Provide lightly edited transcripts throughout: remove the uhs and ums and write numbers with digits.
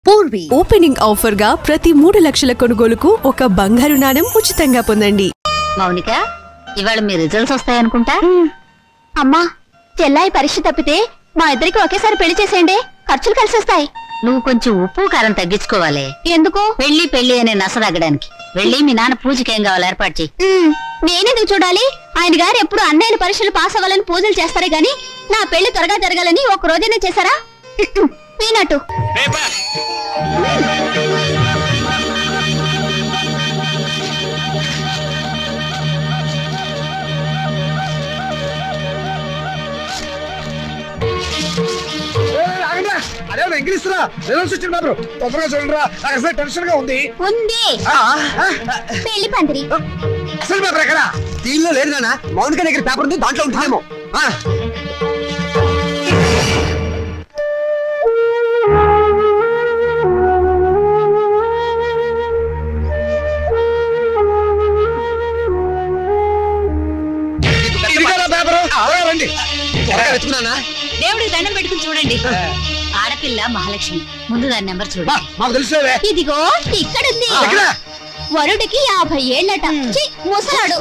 Purvi opening offer గా ప్రతి 3 లక్షల కొనుగోలుకు ఒక బంగారు నాణెం ఉచితంగా పొందండి. మౌనిక, ఇవాళ మీ రిజల్ట్స్ వస్తాయనుకుంటా. అమ్మా, చెల్లాయి పరీక్ష తప్పితే మా ఇద్దరికి ఒకేసారి పెళ్లి చేసేయండి, ఖర్చులు కలిసి వస్తాయి. నువ్వు కొంచెం ఉప్పు కారం తగ్గించుకోవాలి. ఎందుకు? పెళ్లి అనే నసదగ్గడానికి. వెళ్ళి మీ నాన్న పూజకి ఏం కావాలి ఏర్పాటు చెయ్యి. నేనెందుకు చూడాలి? ఆయన గారు ఎప్పుడు అన్నయ్యల పరీక్షలు పాస్ అవ్వాలని పూజలు చేస్తారే గాని నా పెళ్లి త్వరగా జరగాలని ఒక రోజైనా చేశారా? పీనట్టు టెన్షన్ గా ఉంది. పెళ్లి పందిరి అసలు పేపర్ ఎక్కడ? దీనిలో లేదు నాన్న, మౌనిక దగ్గర పేపర్ ఉంది, దాంట్లో ఉంటుందేమో. రండి, దేవుడికి దండం పెట్టుకుని చూడండి. ఆడపిల్ల మహాలక్ష్మి, ముందు దాని నెంబర్ చూడండి. మాకు తెలుసులేవే. ఇదిగో ఇక్కడుంది. వరుడికి 50 ఏళ్ళట. ముసలాడు.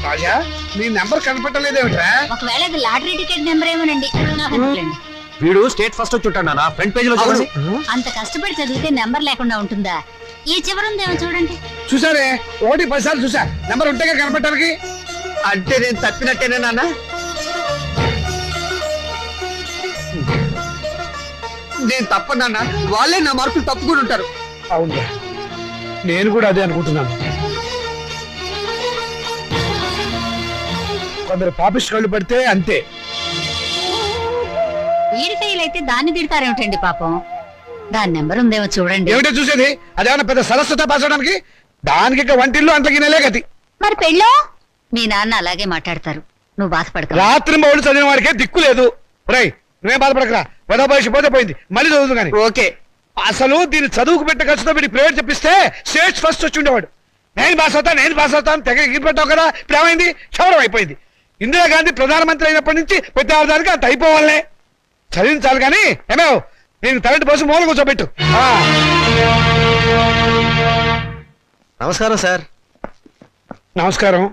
రాజా, నీ నెంబర్ కనపట్టలేదేమిట్రా? ఒకవేళ అది లాటరీ టికెట్ నెంబర్ ఏమోనండి. వీడు స్టేట్ ఫస్ట్ వచ్చి ఉంటాడా? ఫ్రంట్ పేజ్ లో చూడండి. అంత కష్టపడి చదివితే నెంబర్ లేకుండా ఉంటుందా? ఈ చివరుందేమో చూడండి. చూసారే, 1 10 సార్లు చూసా. నెంబర్ ఉంటేగా కనపడటానికి. అంటే నేను తప్పినట్టేనా నాన్న? నేను తప్పనన్నా, వాళ్ళే నా మార్కులు తప్పుకుని ఉంటారు. అవును, నేను కూడా అదే అనుకుంటున్నాను. కొందరు పాపిస్ట్ కళ్ళు పడితే అంతే. వీడి ఫెయిల్ అయితే దాన్ని తిడతారేమిటండి పాపం. దాని నెంబర్ ఉందేమో చూడండి. ఏమిటో చూసేది? అదేమన్నా పెద్ద సరస్వత పాసడానికి? దానికి వంటిల్లు అంత గినలే గతి. మరి పెళ్ళో? మీ నాన్న అలాగే మాట్లాడతారు, నువ్వు బాధపడక. రాత్రి మౌళ్ళు చదివిన వాడికే దిక్కు లేదు. రై, నువ్వేం బాధపడకరా. పదో పరీక్ష పోతే పోయింది, మళ్ళీ చదువుతుంది కానీ. ఓకే, అసలు దీన్ని చదువుకు పెట్టే ఖర్చుతో వీడి ప్రైవేట్ చెప్పిస్తే స్టేట్ ఫస్ట్ వచ్చి ఉండేవాడు. నేను పాస్ అవుతాను తెగ ఎగిరిపెట్టావు కదా. ఇప్పుడు ఏమైంది? క్షవరం అయిపోయింది. ఇందిరాగాంధీ ప్రధానమంత్రి అయినప్పటి నుంచి ప్రతి ఆదానికి అంత అయిపోవాలనే. చదివించాలి కానీ ఏమేవ్, నేను తలంటి పోసి మూల కూర్చోబెట్టు. నమస్కారం సార్. నమస్కారం.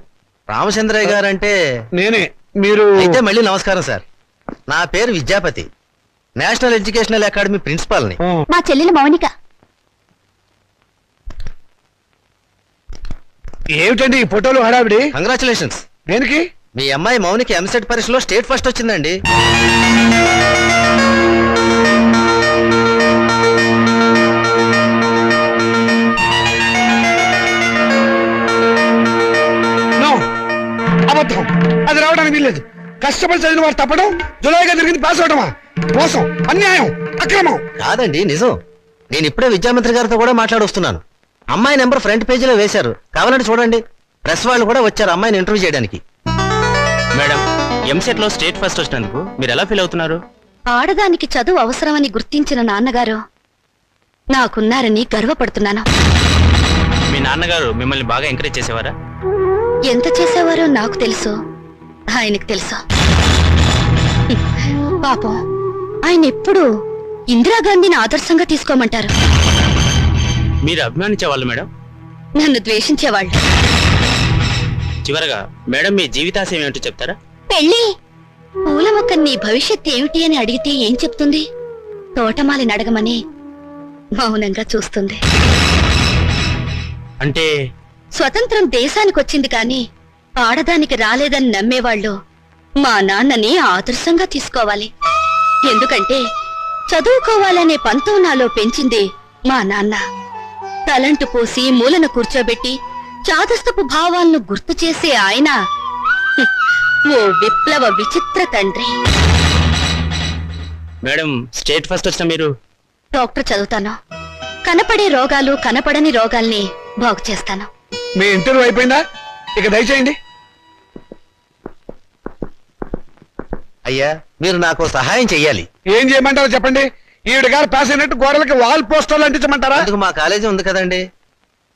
రామచంద్రయ్య గారు అంటే నేనే. మీరు అయితే మళ్ళీ నమస్కారం సార్. నా పేరు విద్యాపతి, నేషనల్ ఎడ్యుకేషనల్ అకాడమీ ప్రిన్సిపాల్ని. మా చెల్లెలు మౌనిక. ఏమిటండి ఈ ఫోటోలు హడావిడి? కంగ్రాచులేషన్స్. దేనికి? మీ అమ్మాయి మౌనికి ఎంసెట్ పరీక్షలో స్టేట్ ఫస్ట్ వచ్చిందండి. అబద్ధం, అది రావడానికి వీల్లేదు. కష్టపడి చదివిన వారు తప్పడం, జులైగా జరిగింది పాస్ అవడమా? మోసం, అన్యాయం, అక్రమం. కాదండి, నిజం. నేను ఇప్పుడే విద్యామంత్రి గారితో కూడా మాట్లాడొస్తున్నాను. అమ్మాయి నెంబర్ ఫ్రంట్ పేజీలో వేశారు, కావాలంటే చూడండి. ప్రెస్ వాళ్ళు కూడా వచ్చారు అమ్మాయిని ఇంటర్వ్యూ చేయడానికి. మేడం, ఎంసెట్ లో స్టేట్ ఫస్ట్ వచ్చినందుకు మీరు ఎలా ఫీల్ అవుతున్నారు? ఆడదానికి చదువు అవసరమని గుర్తించిన నాన్నగారు నాకున్నారని గర్వపడుతున్నాను. మీ నాన్నగారు మిమ్మల్ని బాగా ఎంకరేజ్ చేసేవారా? ఎంత చేసేవారో నాకు తెలుసు, ఆయనకు తెలుసు. పాపం, ఆయన ఎప్పుడు ఇందిరాగాంధీని ఆదర్శంగా తీసుకోమంటారు. మీరు అభిమానించేవాళ్ళు మేడం? నన్ను ద్వేషించేవాళ్ళు. చివరగా మేడం, మీ జీవితాశయం ఏమిటో చెప్తారా? పెళ్ళి. పూల మొక్క నీ భవిష్యత్ ఏమిటి అని అడిగితే ఏం చెప్తుంది? తోటమాలిని అడగమని మౌనంగా చూస్తుంది. అంటే స్వతంత్రం దేశానికి వచ్చింది కానీ ఆడదానికి రాలేదని నమ్మేవాళ్ళు మా నాన్నని ఆదర్శంగా తీసుకోవాలి. ఎందుకంటే చదువుకోవాలనే పంతం నాలో పెంచింది మా నాన్న. తలంటు పోసి మూలన కూర్చోబెట్టి చాదస్తపు భావాలను గుర్తు చేసే ఆయన ఓ విప్లవ విచిత్ర తండ్రి. మేడం, స్టేట్ ఫస్ట్ వచ్చిన మీరు? డాక్టర్ చదువుతాను. కనపడే రోగాలు, కనపడని రోగాల్ని బాగు చేస్తాను. మీ ఇంటర్వ్యూ అయిపోయిందా? ఇక దయచేయండి. అయ్యా, మీరు నాకు సహాయం చెయ్యాలి. ఏం చేయమంటారో చెప్పండి. ఈవిడ గారు పాస్ అయినట్టు గోడలకి వాల్ పోస్టర్లు అంటించమంటారా? అందుకు మా కాలేజీ ఉంది కదండి.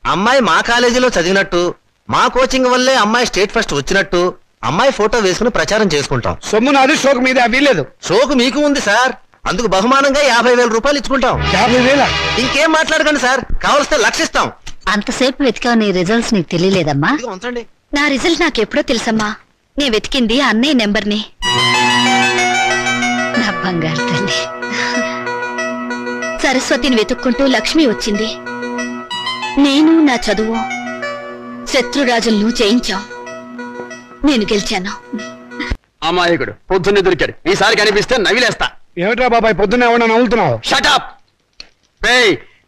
అమ్మాయి మా కాలేజీలో చదివినట్టు, మా కోచింగ్ వల్లే అమ్మాయి స్టేట్ ఫస్ట్ వచ్చినట్టు అమ్మాయి ఫోటో వేసుకుని ప్రచారం చేసుకుంటాం. సొమ్ము నాది, షోకు మీద వీల్లేదు. షోకు మీకు ఉంది సార్, అందుకు బహుమానంగా 50,000 రూపాయలు ఇచ్చుకుంటాం. 50,000? ఇంకేం మాట్లాడకండి సార్, కావలిస్తే 1,00,000 ఇస్తాం. అంతసేపు వెతికావు, నీ రిజల్ట్స్ నీకు తెలియలేదమ్మా? ఇదిగో ఉంచండి. నా రిజల్ట్ నాకెప్పుడో తెలుసమ్మా. నే వెతికింది అన్నయ్య నెంబర్ని. నా బంగారు తల్లి. సరస్వతిని వెతుక్కుంటూ లక్ష్మి వచ్చింది. నేను నా చదువు శత్రురాజులను జయించాం. నేను గెలిచాను. అమాయకుడు పొద్దున్నే దొరికాడు. ఈసారి కనిపిస్తే నవిలేస్తా. ఏమిట్రా బాబాయ్ పొద్దున్నే ఏమన్నా నవ్వుతున్నావు? షటప్.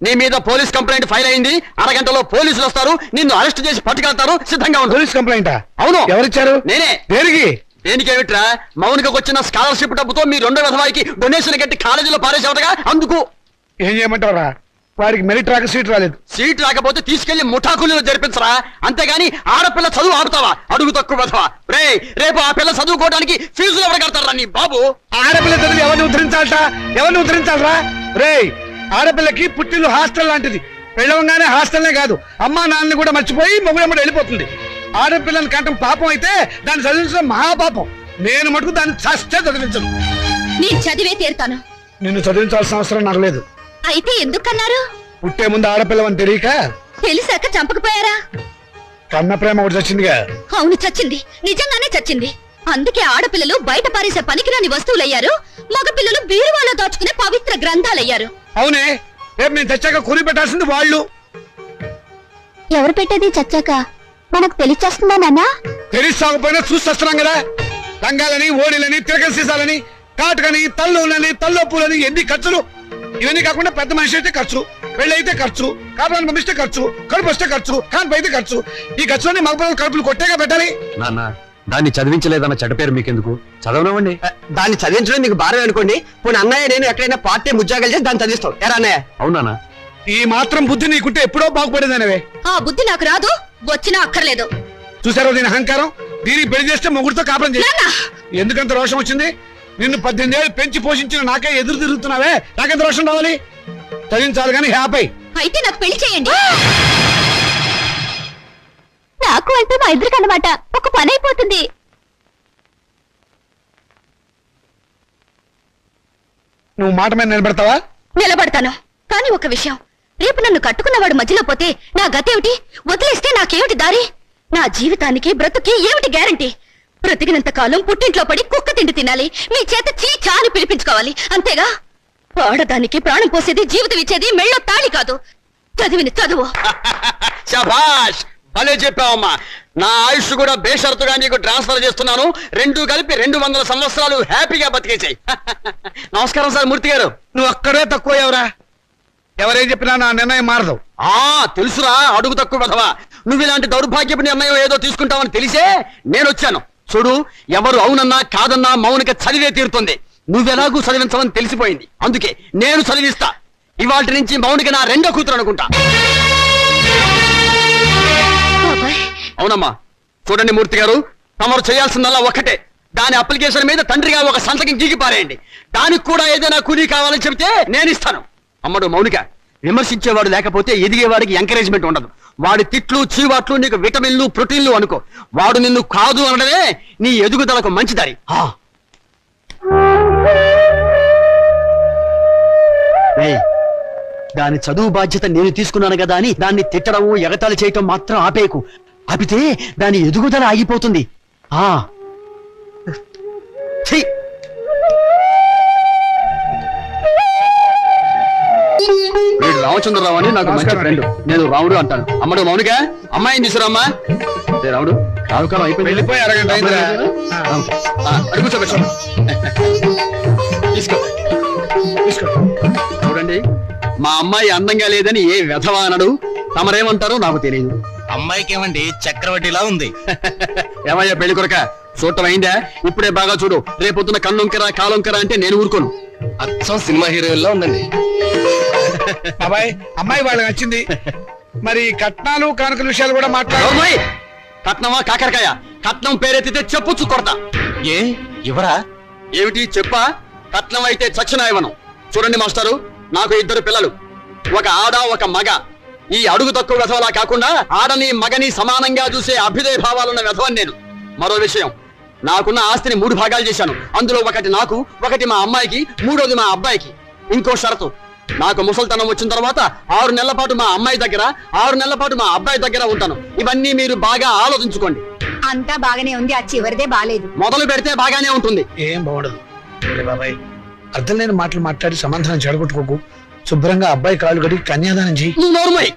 నీ మీద పోలీస్ కంప్లైంట్ ఫైల్ అయింది. అరగంటలో పోలీసులు వస్తారు, నిన్ను అరెస్ట్ చేసి పట్టుకెళ్తారు. సిద్ధంగా ఉండు. పోలీస్ కంప్లైంటా? అవును. ఎవరిచ్చారు? నేనే. దేనికి? దేనికేమిట్రా, మౌనికకు వచ్చిన స్కాలర్షిప్ డబ్బుతో మీ 2వ విధవాయికి డొనేషన్ కట్టి కాలేజీలో పారేసేవటగా. అందుకు ఏం చేయమంటావురా? వాడికి మెరిట్ రాక సీట్ రాలేదు. సీట్ రాకపోతే తీసుకెళ్లి ముఠాకుల్లో జరిపించరా, అంతేగాని ఆడపిల్ల చదువు ఆపుతావా? అడుగు తక్కువ విధవా. రేపు ఆ పిల్ల చదువుకోవడానికి ఫీజులు ఎవరు కడతారా నీ బాబు? ఆడపిల్ల చదివి ఎవరిని ఉద్ధరించాలట? ఎవరిని ఉద్ధరించాలరా? ఆడపిల్లకి పుట్టిల్లు హాస్టల్ లాంటిది. వెళ్ళవంగానే హాస్టల్నే కాదు, అమ్మా నాన్నని కూడా మర్చిపోయి మొగుడమ్మడి వెళ్ళిపోతుంది. ఆడపిల్లని కంటం పాపం అయితే దాన్ని చదివించడం మహాపాపం. నేను మటుకు దాన్ని చస్తే చదివించను. నేను చదివే తీరుతాను. నిన్ను చదివించాల్సిన అవసరం నాకు లేదు. అయితే ఎందుకన్నారు? పుట్టే ముందు ఆడపిల్లవని తెలియక తెలిసాక చంపకపోయారా? కన్న ప్రేమ ఒకటి చచ్చిందిగా. అవును, చచ్చింది. నిజంగానే చచ్చింది. అందుకే ఆడపిల్లలు బయట పారేసే పనికిరాని వస్తువులయ్యారు, మగపిల్లలు బీరువాలో దాచుకునే పవిత్ర గ్రంథాలయ్యారు. అవునే, రేపు నేను చచ్చాక కూలి పెట్టాల్సింది వాళ్ళు. ఎవరు పెట్టేది చచ్చాక? మనకు తెలిసేస్తుందా నాన్న? తెలిసాకపోయినా చూస్తున్నాం కదా. రంగాలని, ఓడిలని, తిరగ సీసాలని, కాటుకని, తల్లులని, తల్లొప్పులని, ఎన్ని ఖర్చులు. ఇవన్నీ కాకుండా పెద్ద మనిషి అయితే ఖర్చు, పెళ్ళైతే ఖర్చు, కాపురాన్ని పంపిస్తే ఖర్చు, కడుపు వస్తే ఖర్చు, కాన్పు అయితే ఖర్చు. ఈ ఖర్చులన్నీ మగపిల్లలు కడుపులు కొట్టేగా పెట్టాలి. నాన్న, దాన్ని చదివించలేదన్న చెడ్డ పేరు మీకెందుకు? చదవనివ్వండి. దాన్ని చదివించడం మీకు భారం అనుకోండి. పోనీ అన్నయ్య నేను ఎక్కడైనా పార్ట్ టైం ఉద్యోగాలు చేసి దాన్ని చదివిస్తాం. ఎరా అన్నయ్య? అవునా? ఈ మాత్రం బుద్ధి నీకుంటే ఎప్పుడో బాగుపడేదానివే. ఆ బుద్ధి నాకు రాదు, వచ్చినా అక్కర్లేదు. చూసారో దీని అహంకారం? దీనికి పెళ్లి చేస్తే మొగుడితో కాపురం చేసి ఎందుకంత రోషం వచ్చింది? నిన్ను 18 ఏళ్ళు పెంచి పోషించిన నాకే ఎదురు తిరుగుతున్నావే, నాకెంత రోషం రావాలి? చదివించాలి కానీ హ్యాపీ. అయితే నాకు పెళ్లి చేయండి. నాకు అంటే మా ఇద్దరికి అన్నమాట ఒక పని అయిపోతుంది. నువ్వు మాట మీద నిలబెడతావా? నిలబడతాను. కానీ ఒక విషయం, రేపు నన్ను కట్టుకున్నవాడు మధ్యలో పోతే నా గతేమిటి? వదిలేస్తే నాకేమిటి దారి? నా జీవితానికి బ్రతుకి ఏమిటి గ్యారంటీ? బ్రతికినంత కాలం పుట్టింట్లో పడి కుక్క తిండి తినాలి, మీ చేత చాని పిలిపించుకోవాలి, అంతేగా? ఆడదానికి ప్రాణం పోసేది, జీవితం ఇచ్చేది మెళ్ళో తాళి కాదు, చదివిన చదువు. శభాష్, భలే చెప్పావమ్మా. నా ఆయుష్ కూడా బేషరతుగా నీకు ట్రాన్స్ఫర్ చేస్తున్నాను. 2 కలిపి 200 సంవత్సరాలు హ్యాపీగా బతికేసాయి. నమస్కారం సార్ మూర్తి గారు. నువ్వు అక్కడే తక్కువ ఎవరా? ఎవరేం చెప్పినా నా నిర్ణయం మారదు. తెలుసురా, అడుగు తక్కువ విధవా. నువ్వు ఇలాంటి దౌర్భాగ్యపు నిర్ణయం ఏదో తీసుకుంటావని తెలిసే నేను వచ్చాను. చూడు, ఎవరు అవునన్నా కాదన్నా మౌనిక చదివే తీరుతుంది. నువ్వెలాగూ చదివించమని తెలిసిపోయింది, అందుకే నేను చదివిస్తా. ఇవాటి నుంచి మౌనిక నా 2వ కూతురు అనుకుంటా. అవునమ్మా. చూడండి మూర్తి గారు, తమరు చేయాల్సిందల్లా ఒక్కటే. దాని అప్లికేషన్ మీద తండ్రిగా ఒక సంతకం గీకి పారేయండి. దానికి కూడా ఏదైనా కూలీ కావాలని చెబితే నేను ఇస్తాను. అమ్మడు మౌనిక, విమర్శించేవాడు లేకపోతే ఎదిగేవాడికి ఎంకరేజ్మెంట్ ఉండదు. వాడి తిట్లు చీవాట్లు నీకు విటమిన్లు ప్రోటీన్లు అనుకో. వాడు నిన్ను కాదు అనడమే నీ ఎదుగుదలకు మంచి దారి. దాని చదువు బాధ్యత నేను తీసుకున్నాను కదా అని దాన్ని తిట్టడం ఎగతాళి చేయటం మాత్రం ఆపేయకు. ఆపితే దాని ఎదుగుదల ఆగిపోతుంది. వీడు రామచంద్రరావు అని నాకు మంచి ఫ్రెండ్. నేను రాముడు అంటాను. అమ్మడు మౌనిక, అమ్మాయిని తీసుకురామ్మా. రాముడు, రావుకాలం అయిపోయింది, వెళ్ళిపోయి అరగంట అయిందిరా. అడుగుచో తీసుకో తీసుకో. చూడండి, మా అమ్మాయి అందంగా లేదని ఏ వెధవా అనడు. తమరేమంటారో నాకు తెలియదు. అమ్మాయికి ఏమండి చక్రవడ్డీలా ఉంది. ఏమయ్యా పెళ్లి కొరక, చూడటం అయిందా? ఇప్పుడే బాగా చూడు. రేపొద్దున కన్నొంకరా కాలొంకరా అంటే నేను ఊరుకోను. అచ్చం సినిమా హీరోయిన్లా ఉందండి. బాబాయ్, అమ్మాయి వాళ్ళకి నచ్చింది. మరి కట్నాలు కానుకల విషయాలు కూడా మాట్లాడు. కట్నమా కాకరకాయ? కట్నం పేరెత్తితే చెప్పుచ్చు కొడతా. ఏ ఇవరా? ఏమిటి చెప్పా? కట్నం అయితే చచ్చిన ఇవ్వను. చూడండి మాస్టారు, నాకు 2 పిల్లలు, ఒక ఆడ ఒక మగ. ఈ అడుగు తక్కువ వెధవలా కాకుండా ఆడని మగని సమానంగా చూసే అభ్యుదయ భావాలున్న వెధవని నేను. మరో విషయం, నాకున్న ఆస్తిని 3 భాగాలు చేశాను. అందులో ఒకటి నాకు, ఒకటి మా అమ్మాయికి, 3వది మా అబ్బాయికి. ఇంకో షరతు, నాకు ముసల్తనం వచ్చిన తర్వాత 6 నెలల పాటు మా అమ్మాయి దగ్గర, 6 నెలల పాటు మా అబ్బాయి దగ్గర ఉంటాను. ఇవన్నీ మీరు బాగా ఆలోచించుకోండి. అంతా బాగానే ఉంది, ఆ చివరిదే బాలేదు. మొదలు పెడితే బాగానే ఉంటుంది. ఏం బాగుండదు బాబాయ్. అర్థం లేని మాటలు మాట్లాడి సమాధానం చెడగొట్టుకోకు. శుభ్రంగా అబ్బాయి కాళ్ళు కడిగి కన్యాదానం చెయ్యి. నువ్వు నోరుమోయ్.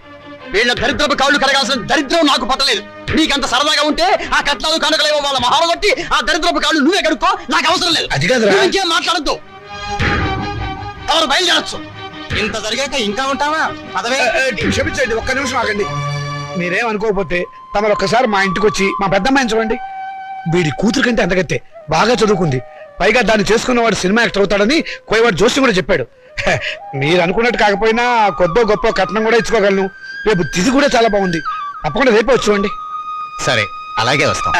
వీళ్ళ దరిద్రపు కాళ్ళు కడగాల్సిన దరిద్రం నాకు పట్టలేదు. నీకంత సరదాగా ఉంటే ఆ కట్నాలు కనుకలేవో వాళ్ళ మహాలు కొట్టి ఆ దరిద్రపు కాళ్ళు నువ్వే కడుక్కో, నాకు అవసరం లేదు. అది కాదురా. ఇంకేం మాట్లాడద్దు. ఎవరు బయలుదేరచ్చు. ఇంత జరిగాక ఇంకా ఉంటావా? పదవే. క్షమించండి, ఒక్క నిమిషం ఆగండి. మీరేం అనుకోకపోతే తమరు ఒక్కసారి మా ఇంటికి వచ్చి మా పెద్దమ్మాయిని చూడండి. వీడి కూతురు కంటే అంతకత్తే బాగా చదువుకుంది. పైగా దాన్ని చేసుకున్నవాడు సినిమా యాక్టర్ అవుతాడని కోయవాడు జోషి కూడా చెప్పాడు. మీరు అనుకున్నట్టు కాకపోయినా కొద్దో గొప్ప కట్నం కూడా ఇచ్చుకోగలను. రేపు తిది కూడా చాలా బాగుంది. తప్పకుండా రేపే వచ్చుకోండి. సరే, అలాగే వస్తాం.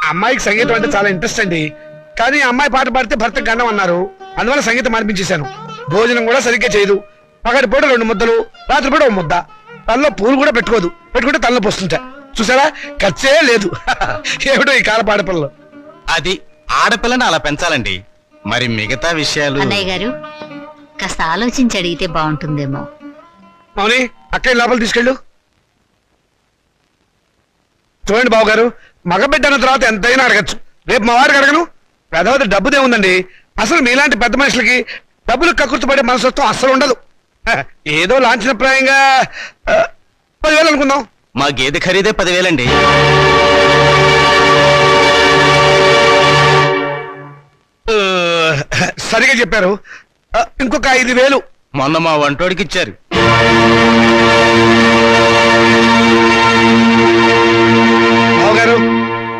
అమ్మాయికి సంగీతం అంటే చాలా ఇంట్రెస్ట్ అండి. కానీ అమ్మాయి పాట పాడితే భర్తకు గండం అన్నారు. అందువల్ల సంగీతం అనిపించేశాను. భోజనం కూడా సరిగ్గా చేయదు. పగటిపూట 2 ముద్దలు, రాత్రిపూట 1 ముద్ద. తనలో పూలు కూడా పెట్టుకోదు. పెట్టుకుంటే తనలో పోస్తుంటా. చూసారా, ఖర్చే లేదు. ఏమిటో ఈ కాల పాడపిల్లలు. అది ఆడపిల్లని అలా పెంచాలండి. మరి మిగతా విషయాలు అన్నయ్య గారు కాస్త ఆలోచించి అడిగితే బాగుంటుందేమో. అవుని అక్కయ్య లోపల తీసుకెళ్ళు. చూడండి బాబు గారు, మగబిడ్డ అన్న తర్వాత ఎంతైనా అడగచ్చు. రేపు మా వారికి అడగను. పెద్దవది డబ్బుదే ఉందండి. అసలు మీలాంటి పెద్ద మనుషులకి డబ్బులు కక్కుర్తి పడే మనసత్వం అస్సలు ఉండదు. ఏదో లాంఛనప్రాయంగా 10,000 అనుకుందాం. మా గేదె ఖరీదే 10,000 అండి. సరిగా చెప్పారు. ఇంకొక 5,000 మొన్న మా వంటోడికి ఇచ్చారు. బావగారు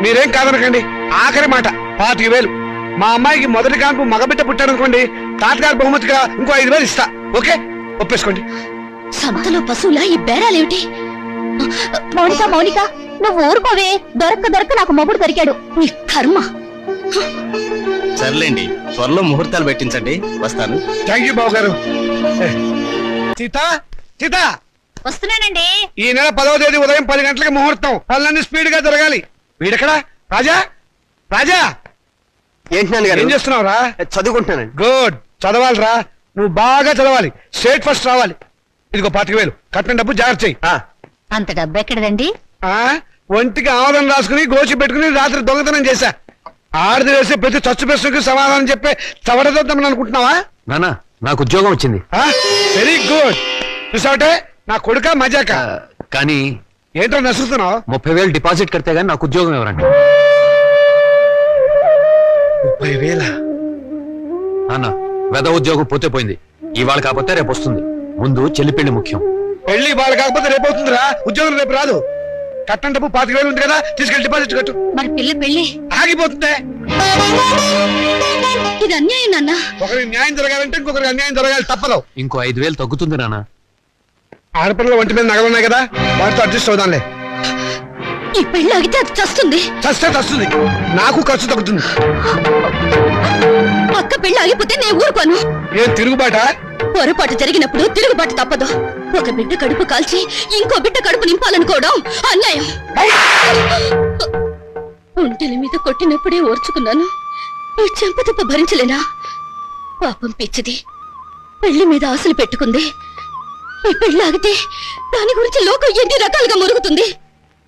మీరేం కాదనకండి. ఆఖరి మాట 25,000. మా అమ్మాయికి మొదటి కాన్పు మగబిడ్డ పుట్టారనుకోండి, తాతగారి బహుమతిగా ఇంకో 5,000 ఇస్తా. ఓకే, ఒప్పేసుకోండి. సంతలో పశువులా ఈ బేరాలేమిటి? మౌనిక మౌనిక, నువ్వు ఊరుకోవే. దొరక్క నాకు మొగుడు దొరికాడు. నీ కర్మ. సర్లేండి, త్వరలో ముహూర్తాలు పెట్టించండి. వస్తాను. థ్యాంక్ యూ బావగారు. సీత సీత, వస్తున్నానండి. ఈ నెల 10వ తేదీ ఉదయం 10 గంటలకు ముహూర్తం. పనులన్నీ స్పీడ్ గా జరగాలి. వీడెక్కడా? రాజా రాజా, ఏంటి ఏం చేస్తున్నావురా? చదువుకుంటున్నానండి. గుడ్, చదవాలిరా. నువ్వు బాగా చదవాలి. స్టేట్ ఫస్ట్ రావాలి. ఇదిగో 25,000 కట్టిన డబ్బు జాగ్రత్త చెయ్యి. అంత డబ్బు ఎక్కడదండి? ఒంటికి ఆమోదం రాసుకుని గోచి పెట్టుకుని రాత్రి దొంగతనం చేశా. ఆడది వేసే ప్రతి చచ్చు ప్రశ్నకి సమాధానం చెప్పే చవడదొద్దామని అనుకుంటున్నావా? నానా, నాకు ఉద్యోగం వచ్చింది. Very good. చూసావటే, నా కొడుక మజాక. కానీ ఏంటో నసుకుతున్నావు? 30,000 డిపాజిట్ కడితే గానీ నాకు ఉద్యోగం ఎవరండి? 30,000? నాన్న, వెద ఉద్యోగం పోతే పోయింది. ఇవాళ కాకపోతే రేపు వస్తుంది. ముందు చెల్లి పెళ్లి ముఖ్యం. పెళ్లి వాళ్ళు కాకపోతే రేపు అవుతుందిరా. ఉద్యోగం రేపు రాదు. కట్టం డబ్బు 25,000 ఉంది కదా, తీసుకెళ్లి డిపాజిట్ కట్టు. మరి పెళ్లి ఆగిపోతుందే. ఇది అన్యాయం నాన్న. ఒకరికి న్యాయం జరగాలంటే ఇంకొకరికి అన్యాయం జరగాలి. తప్పదు. ఇంకో 5,000 తగ్గుతుంది నాన్న. ఆడపిల్లల ఒంటి మీద నగలున్నాయి కదా, వాటితో అడ్జస్ట్ అవుదాంలే. ఈ పెళ్లి ఆగితే అది చస్తుంది. చస్తే చస్తుంది. నాకు ఖర్చు తగ్గుతుంది. అక్క పెళ్లి ఆగిపోతే నేను ఊరుకోను. ఏం తిరుగుబాట? పొరపాటు జరిగినప్పుడు తిరుగుబాటు తప్పదు. ఒక బిడ్డ కడుపు కాల్చి ఇంకో బిడ్డ కడుపు నింపాలనుకోవడం అన్యాయం. ఒంటెల మీద కొట్టినప్పుడే ఓర్చుకున్నాను. ఈ చెంపదెబ్బ భరించలేనా? పాపం పిచ్చిది. పెళ్లి మీద ఆశలు పెట్టుకుంది. ఈ పెళ్లి ఆగితే దాని గురించి లోకం ఎన్ని రకాలుగా మురుగుతుంది.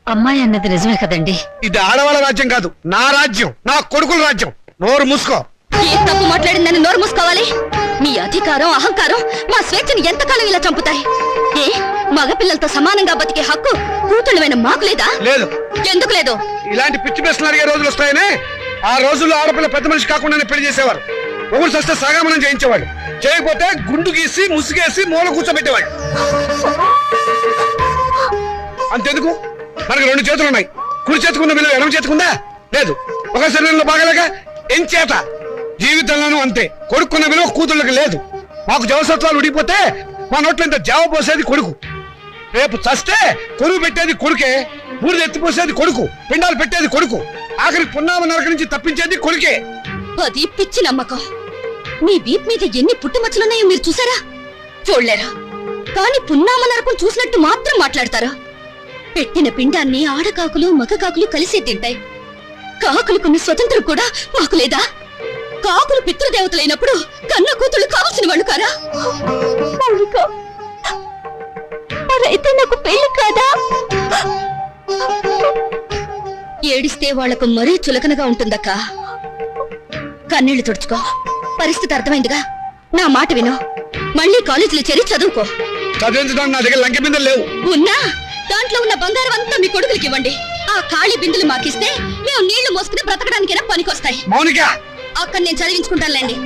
అమ్మాయి అన్నది నిజమే కదండి. ఇది ఆడవాళ్ళ రాజ్యం కాదు, నా రాజ్యం, నా కొడుకుల రాజ్యం. నోరు మూసుకో. ఏ తప్పు మాట్లాడిందని నోరు మూసుకోవాలి? మీ అధికారం అహంకారం మా స్వేచ్ఛని ఎంతకాలం ఇలా చంపుతాయి? ఏ మగపిల్లలతో సమానంగా బతికే హక్కు కూతుళ్ళమైన మాకు లేదా? లేదు. ఎందుకు లేదు? ఇలాంటి పిచ్చి ప్రశ్నలు అడిగే రోజులు వస్తాయనే. ఆ రోజుల్లో ఆడపిల్ల పెద్ద మనిషి కాకుండానే పెళ్లి చేసేవారు. ఒకరు చస్తే సగామనం చేయించేవాడు. చేయకపోతే గుండు గీసి ముసుగేసి మూల కూర్చోబెట్టేవాడు. అంతెందుకు, మనకి 2 చేతులు ఉన్నాయి. కుడి చేతుకున్న విలువ ఎడమ చేతుకుందా? లేదు. ఒక శరీరంలో బాగలేక ఎంచేత జీవితంలోనూ అంతే. కొడుకున్న విలువ కూతుళ్ళకి లేదు. మాకు జవసత్వాలు ఉడిపోతే మా నోట్లో ఇంత జావ పోసేది కొడుకు. రేపు చస్తే కొరువు పెట్టేది కొడుకే. బూడిద ఎత్తిపోసేది కొడుకు. పిండాలు పెట్టేది కొడుకు. ఆఖరికి పున్నామ నరక నుంచి తప్పించేది కొడుకే. అది పిచ్చి నమ్మకం. మీ వీప్ మీద ఎన్ని పుట్టుమచ్చలున్నాయో మీరు చూసారా? చూడలేరా? కానీ పున్నామ నరకం చూసినట్టు మాత్రం మాట్లాడతారా? పెట్టిన పిండాన్ని ఆడకాకులు మగకాకులు కలిసే తింటాయి. కాకులకున్న స్వతంత్రం కూడా మాకు లేదా? కాకులు పితృదేవతలైనప్పుడు కన్న కూతుళ్ళు కావాల్సిన వాళ్ళు కారా? మరైతే నాకు పెళ్లి కాదా? ఏడిస్తే వాళ్లకు మరీ చులకనగా ఉంటుందక్క. కన్నీళ్లు తుడుచుకో. పరిస్థితి అర్థమైందిగా. నా మాట విను. మళ్ళీ కాలేజీలో చేరి చదువుకో. చదివించడానికి నా దగ్గర లంకె బిందెలు లేవు. ఉన్నా దాంట్లో ఉన్న బంగారం అంతా మీ కొడుకులకి ఇవ్వండి. ఆ ఖాళీ బిందులు మాకిస్తే మేము నీళ్లు మోసుకుని బ్రతకడానికైనా పనికొస్తాయి. మౌనిక, అక్కడ నేను చదివించుకుంటానులేండి.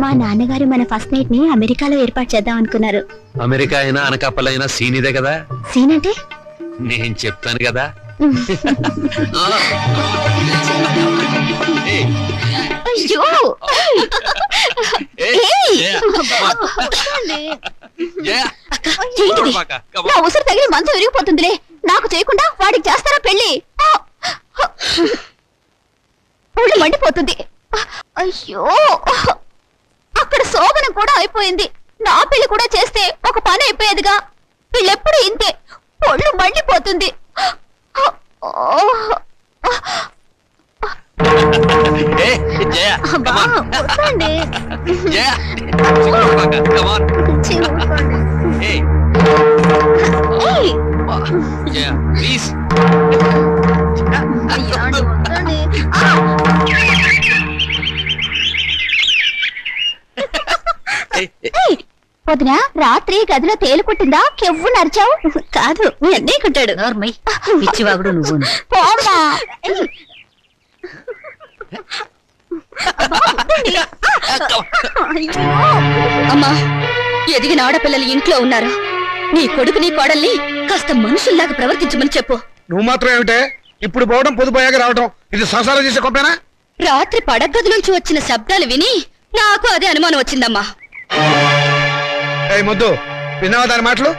మా నాన్నగారు మన ఫస్ట్ నైట్ ని అమెరికాలో ఏర్పాటు చేద్దాం అనుకున్నారు. అమెరికా అయినా అనకాపలైనా సీనిదే కదా. సీన్ అంటే నేను చెప్తాను కదా. అయ్యో నా ఉసురు తగిలి మంచం విరిగిపోతుందిలే. నాకు చేయకుండా వాడికి చేస్తారా పెళ్లి? ఒళ్ళు మండిపోతుంది. అయ్యో అక్కడ శోభనం కూడా అయిపోయింది. నా పెళ్లి కూడా చేస్తే ఒక పని అయిపోయేదిగా. వీళ్ళెప్పుడు ఇంతే. ఒళ్ళు మండిపోతుంది. వదినా, రాత్రి గదిలో తేలు కుట్టిందా? కెవ్వు నరిచావు? కాదు, మీ అన్నయ్య కుట్టాడు. పిచ్చివాగుడు నువ్వు. అమ్మా, ఎదిగిన ఆడపిల్లలు ఇంట్లో ఉన్నారు. నీ కొడుకుని కోడల్ని కాస్త మనుషుల్లాగా ప్రవర్తించమని చెప్పు. నువ్వు మాత్రం ఏమిటే ఇప్పుడు పోవడం పొదుపోయాక రావటం? ఇది సంసారం చేసే కొంపేనా? రాత్రి పడగది నుంచి వచ్చిన శబ్దాలు విని నాకు అదే అనుమానం వచ్చిందమ్మా. మొద్దు, విన్నావా దాని మాటలు?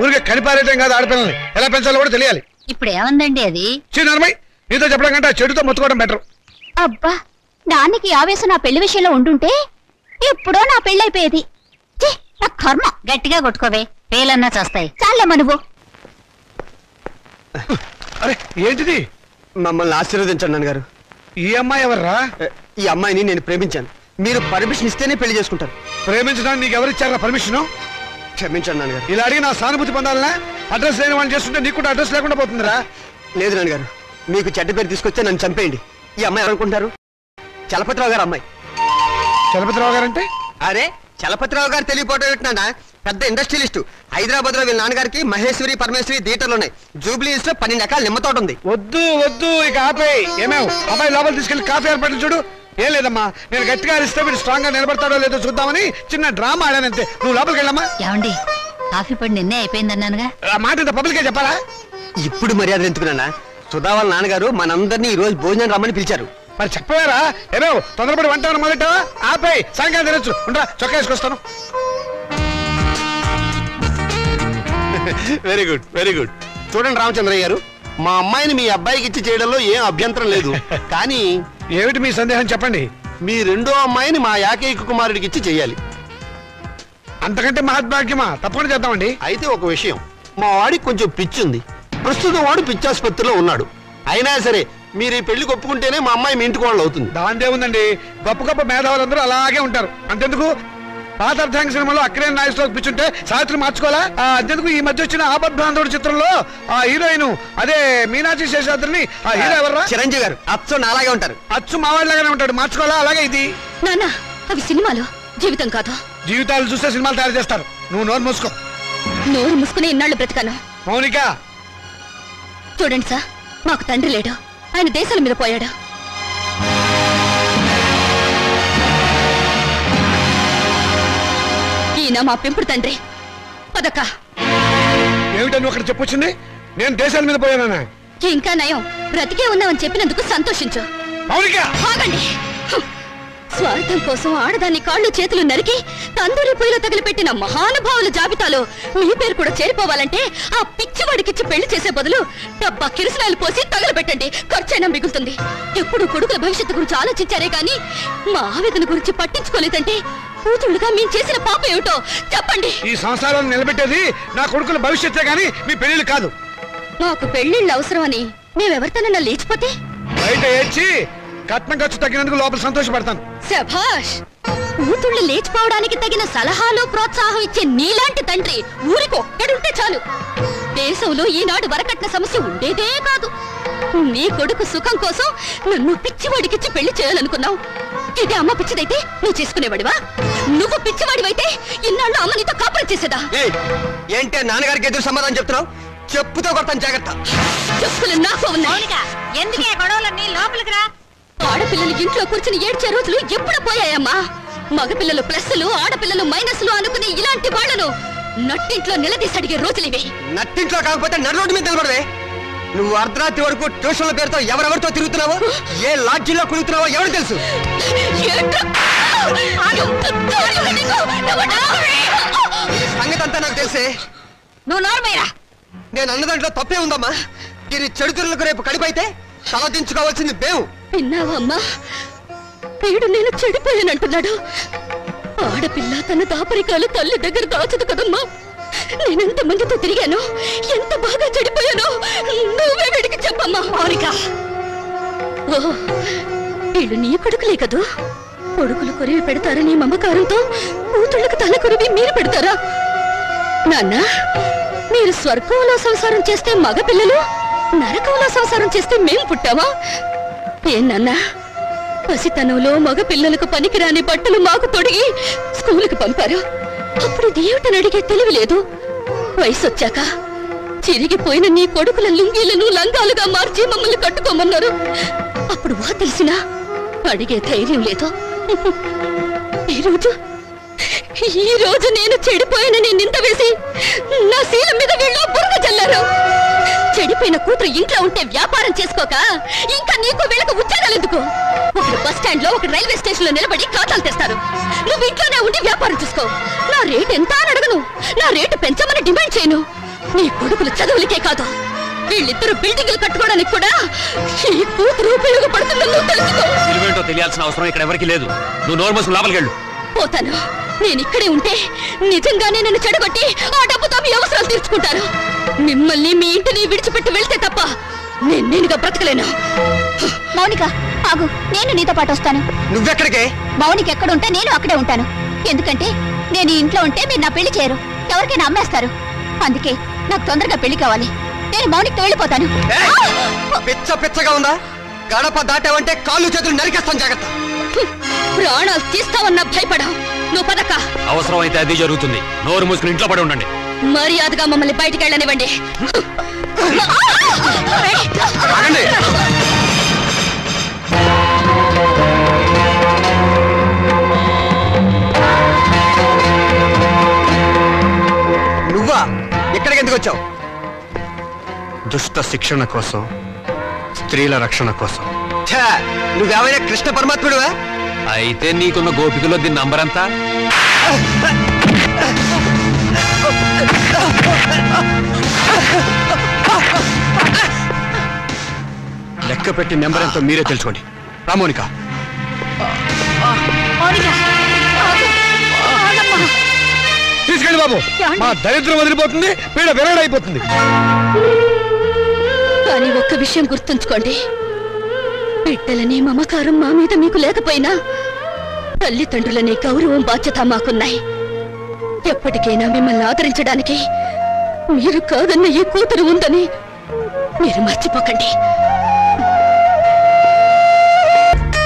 ఊరికే కనిపారేయటం కాదు, ఆడపిల్లల్ని ఎలా పెంచాలో కూడా తెలియాలి. ఇప్పుడు ఏమందండి అది? చిన్నమ్మాయి, నీతో చెప్పడం కంటే ఆ చెడుతో మొత్తుకోవడం బెటర్. అబ్బా, నాన్నకి ఆవేశం నా పెళ్లి విషయంలో ఉండుంటే ఎప్పుడో నా పెళ్ళైపోయేది. నా కర్మ. గట్టిగా కొట్టుకోవే, పేలన్నా చేస్తాయి. చాలమ్మా నువ్వు. అరే ఏంటిది? మమ్మల్ని ఆశీర్వదించండి నాన్నగారు. ఈ అమ్మాయి ఎవర్రా? ఈ అమ్మాయిని నేను ప్రేమించాను. మీరు పర్మిషన్ ఇస్తేనే పెళ్లి చేసుకుంటారు. ప్రేమించడానికి నీకు ఎవరిచ్చారా పర్మిషన్? క్షమించండి నాన్నగారు. ఇలా అడిగి నా సానుభూతి పొందాలనా? అడ్రస్ లేని వాళ్ళు చేస్తుంటే నీకు కూడా అడ్రస్ లేకుండా పోతుందిరా. లేదు నాన్నగారు, మీకు చెడ్డ పేరు తీసుకొస్తే నన్ను చంపేయండి. ఈ అమ్మాయి ఎవరనుకుంటారు? చలపతిరావు గారు అమ్మాయి. చలపతిరావు గారు అంటే? అరే, చలపతిరావు గారు తెలియపోవటం ఏంటన్నా? పెద్ద ఇండస్ట్రియలిస్టు. హైదరాబాద్ లో వీళ్ళ నాన్నగారికి మహేశ్వరి పరమేశ్వరి థియేటర్లు ఉన్నాయి. జూబ్లీస్ లో 12 ఎకరాల నిమ్మ తోట ఉంది. వద్దు వద్దు, ఇక ఆపేయ్. ఏమేవ్ అబ్బాయి లోపల తీసుకెళ్లి కాఫీ ఏర్పాట్లు చూడు. ఏం లేదమ్మా, నేను గట్టిగా అరిస్తే వీడు స్ట్రాంగ్ గా నిలబడతాడో లేదో చూద్దామని చిన్న డ్రామా ఆడానంతే. నువ్వు లోపలికి వెళ్ళమ్మా. ఏమండి, కాఫీ పొడి నిన్నే అయిపోయిందన్నానుగా. ఆ మాట ఇంత పబ్లిక్ గా చెప్పాలా? ఇప్పుడు మర్యాద ఎందుకున్నా? సుధా వాళ్ళ నాన్నగారు మనందరినీ ఈ రోజు భోజనం రమ్మని పిలిచారు. మరి చెప్పవేరా? ఏమేవ్ తొందరపడి వంట మొదలెట్టావా? ఆపేయ్, సాయంకాలం తినొచ్చు. ఉండరా, చొక్కా వేసుకొస్తాను. Very good, very good. చూడండి రామచంద్రయ్య గారు, మా అమ్మాయిని మీ అబ్బాయికి ఇచ్చి చేయడంలో ఏం అభ్యంతరం లేదు. కానీ ఏమిటి మీ సందేహం చెప్పండి. మీ రెండో అమ్మాయిని మా ఏకైక కుమారుడికి ఇచ్చి చెయ్యాలి. అంతకంటే మహద్భాగ్యమా? తప్పకుండా చేద్దామండి. అయితే ఒక విషయం, మా వాడికి కొంచెం పిచ్చి ఉంది. ప్రస్తుతం వాడు పిచ్చాసుపత్రిలో ఉన్నాడు. అయినా సరే మీరు ఈ పెళ్లి ఒప్పుకుంటేనే మా అమ్మాయి మీ ఇంటికి వాళ్ళు అవుతుంది. దాందే ఉందండి, గొప్ప గొప్ప మేధావులందరూ అలాగే ఉంటారు. అంతెందుకు పాత అర్థాంగ సినిమాలో అక్కినే నాగేశ్వరరావు పిచ్చుంటే సావిత్రి మార్చుకోవాలా? అంతెందుకు ఈ మధ్య వచ్చిన ఆపద్బాంధవుడు చిత్రంలో ఆ హీరోయిన్ అదే మీనాక్షి శేషాద్రిని ఆ హీరో ఎవర్రా? చిరంజీవి గారు. అచ్చు నాలాగే ఉంటారు. అచ్చు మావాడిలాగానే ఉంటాడు. మార్చుకోవాలా? అలాగే ఇది. నాన్న, అవి సినిమాలు, జీవితం కాదు. జీవితాలు చూస్తే సినిమాలు తయారు చేస్తారు. నువ్వు నోరు మూసుకో. నోరు మూసుకుని ఇన్నాళ్ళు బ్రతికాను. మౌనిక, చూడండి సార్, మాకు తండ్రి లేడు. ఆయన దేశాల మీద పోయాడు. ఈయన మా పెంపుడు తండ్రి. పదక్క. ఏమిటో నువ్వు అక్కడ చెప్పొచ్చింది? నేను దేశాల మీద పోయానా? ఇంకా నయం, బ్రతికే ఉన్నామని చెప్పినందుకు సంతోషించు. మౌనిక, ఆగండి. స్వార్థం కోసం ఆడదాన్ని కాళ్ళు చేతులు నరికి తందూరి పొయ్యిలో తగిలిపెట్టిన మహానుభావుల జాబితాలో మీ పేరు కూడా చేరిపోవాలంటే ఆ పిచ్చివాడికిచ్చి పెళ్లి చేసే బదులు డబ్బా కిరసనాయలు పోసి తగలబెట్టండి. ఖర్చైనా మిగులుతుంది. ఎప్పుడు కొడుకుల భవిష్యత్తు గురించి ఆలోచించారే గాని మా ఆవేదన గురించి పట్టించుకోలేదంటే కూతుళ్ళుగా మేము చేసిన పాప ఏమిటో చెప్పండి. ఈ సంసారాన్ని నిలబెట్టేది నా కొడుకుల భవిష్యత్తే గాని మీ పెళ్లిళ్ళు కాదు. మాకు పెళ్లిళ్ళు అవసరమని మేమెవరితోనన్నా లేచిపోతే బయట ఏడ్చి కట్నం ఖర్చు తగ్గినందుకు లోపల సంతోషపడతాను. శభాష్! కూతుళ్ళు లేచిపోవడానికి తగిన సలహాలు ప్రోత్సాహం ఇచ్చే నీలాంటి తండ్రి ఊరికి ఒక్కడుంటే చాలు. దేశంలో ఈనాడు వరకట్న సమస్య ఉండేదే కాదు. నీ కొడుకు సుఖం కోసం నన్ను పిచ్చివాడికిచ్చి పెళ్లి చేయాలనుకున్నావు. ఇదే అమ్మ పిచ్చిదైతే నువ్వు చేసుకునేవాడివా? నువ్వు పిచ్చివాడివైతే ఇన్నాళ్ళు అమ్మ నీతో కాపురం చేసేదా? ఏంటే నాన్నగారికి ఎదురు సమాధానం చెప్తున్నావు? చెప్పుతో కొడతాను, జాగ్రత్త. చెప్పులు నాకు ఉన్నాయి. ఎందుకే గొడవలన్నీ? లోపలికి రా. ఆడపిల్లలు ఇంట్లో కూర్చుని ఏడ్చే రోజులు ఎప్పుడు పోయాయమ్మా? మగపిల్లలు ప్లస్లు, ఆడపిల్లలు మైనస్లు అనుకునే ఇలాంటి వాళ్లను నట్టింట్లో నిలదీసి అడిగే రోజులివి. నట్టింట్లో కాకపోతే నడు రోడ్డు మీద నిలబడవే. నువ్వు అర్ధరాత్రి వరకు ట్యూషన్ల పేరుతో ఎవరెవరితో తిరుగుతున్నావో, ఏ లాడ్జీలో కుదురుతున్నావో ఎవరు తెలుసు? సంగతి అంతా నాకు తెలిసే. నువ్వు నోర్మయ్యరా. నేను అన్న దాంట్లో తప్పే ఉందమ్మా. దీని చెడుతులకు రేపు కడిపైతే తలదించుకోవాల్సింది మేము. విన్నావమ్మా? వీడు నేను చెడిపోయానంటున్నాడు. ఆడపిల్ల తన దాపరికాలు తల్లి దగ్గర దాచదు కదమ్మా. నేనెంత మందితో తిరిగాను, ఎంత బాగా చెడిపోయానో నువ్వే వీడికి చెప్పమ్మా. మౌనిక, వీళ్ళు నీ కొడుకులే కదూ? కొడుకులు కొరివి పెడతారని మమకారంతో కూతుళ్ళకు తల కొరివి మీరు పెడతారా? నాన్న, మీరు స్వర్గంలో సంసారం చేస్తే మగ పిల్లలు, నరకంలో సంసారం చేస్తే మేము పుట్టావా? ఏనన్నా, పసితనంలో మగ పిల్లలకు పనికిరాని బట్టలు మాకు తొడిగి స్కూలుకి పంపారు. అప్పుడు దేవుటని అడిగే తెలివి లేదు. వయసు వచ్చాక చిరిగిపోయిన నీ కొడుకుల లుంగీలను లంగాలుగా మార్చి మమ్మల్ని కట్టుకోమన్నారు. అప్పుడు వా తెలిసినా అడిగే ధైర్యం లేదు. ఈ రోజు నేను చెడిపోయినని నింద వేసి నా శీలం మీద వీళ్ళు బురద చల్లారు. చెడిపోయిన కూతురు ఇంట్లో ఉంటే వ్యాపారం చేసుకోక ఇంకా నీకు వీళ్ళకు ఉద్యోగాలు ఎందుకు? ఒకరు బస్ స్టాండ్ లో, ఒకరు రైల్వే స్టేషన్ లో నిలబడి ఖాతాలు తెస్తారు. నువ్వు ఇంట్లోనే ఉండి వ్యాపారం చూసుకో. నా రేటు ఎంత అని అడగను, నా రేటు పెంచమని డిమాండ్ చేయను. నీ కొడుకులు చదువులకే కాదు, వీళ్ళిద్దరు బిల్డింగ్లు కట్టుకోవడానికి కూడా ఈ కూతురు ఉపయోగపడుతుందని నువ్వు తెలుసుకో. తెలివేంటో తెలియాల్సిన అవసరం ఇక్కడ ఎవరికి లేదు. నువ్వు నోరు మూసుకుని లోపలికి వెళ్ళు. పోతాను. నేను ఇక్కడే ఉంటే నిజంగానే నన్ను చెడగొట్టి ఆ డబ్బుతో మీ అవసరాలు తీర్చుకుంటారు. మిమ్మల్ని మీ ఇంటిని విడిచిపెట్టి వెళ్తే తప్ప నేనుగా బ్రతకలేను. మౌనిక, ఆగు, నేను నీతో పాటు వస్తాను. నువ్వెక్కడికే? మౌనిక ఎక్కడుంటే నేను అక్కడే ఉంటాను. ఎందుకంటే నేను ఈ ఇంట్లో ఉంటే మీరు నా పెళ్లి చేయరు, ఎవరికైనా అమ్మేస్తారు. అందుకే నాకు తొందరగా పెళ్లి కావాలి. నేను మౌనికతో వెళ్ళిపోతాను. పిచ్చ పిచ్చగా ఉందా? గడప దాటావంటే కాళ్ళు చేతులు నరికేస్తాను, జాగ్రత్త. ప్రాణాలు తీస్తావన్నా భయపడా? నువ్వు పదక. అవసరం అయితే అది జరుగుతుంది. నోరు మూసుకుని ఇంట్లో పడి ఉండండి. మర్యాదగా మమ్మల్ని బయటికి వెళ్ళనివ్వండి. నువ్వా? ఎక్కడికి ఎందుకు వచ్చావు? దుష్ట శిక్షణ కోసం, స్త్రీల రక్షణ కోసం. నువ్వేమైనా కృష్ణ పరమాత్ముడువా? అయితే నీకున్న గోపికలో దీని నంబర్ ఎంత? లెక్క పెట్టి నెంబర్ ఎంతో మీరే తెలుసుకోండి. రామోనిక, తీసుకెళ్ళి బాబు. మా దరిద్రం వదిలిపోతుంది, పీడ విరగడైపోతుంది. కానీ ఒక్క విషయం గుర్తుంచుకోండి, బిడ్డలనే మమకారం మా మీద మీకు లేకపోయినా తల్లిదండ్రులనే గౌరవం, బాధ్యత మాకున్నాయి. ఎప్పటికైనా మిమ్మల్ని ఆదరించడానికి మీరు కాదన్న ఈ కూతురు ఉందని మీరు మర్చిపోకండి.